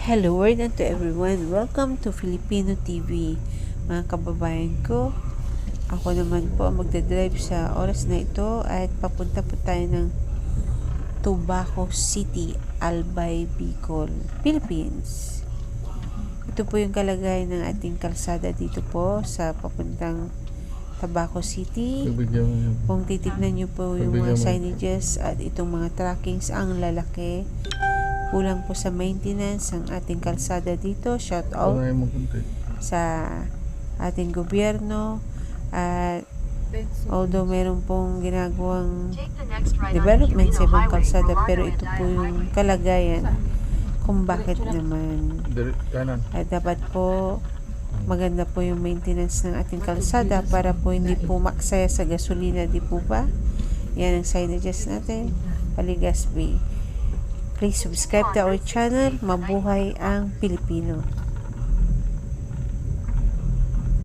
Hello world and to everyone. Welcome to Filipino TV. Mga kababayan ko, ako naman po magdadrive sa oras na ito at papunta po tayo ng Tubaco City, Albay, Bicol, Philippines. Ito po yung kalagayan ng ating kalsada dito po sa papuntang Tubaco City. Kung titignan nyo po yung mga signages at itong mga trackings, ang lalaki. Kulang po sa maintenance ang ating kalsada dito. Shout out sa ating gobyerno at although meron pong ginagawang development sa ibang kalsada, pero ito po yung kalagayan kung bakit naman. At dapat po maganda po yung maintenance ng ating kalsada para po hindi po maksaya sa gasolina, di po ba? Yan ang signages natin. Paligas Bay. Please subscribe to our channel. Mabuhay ang Pilipino.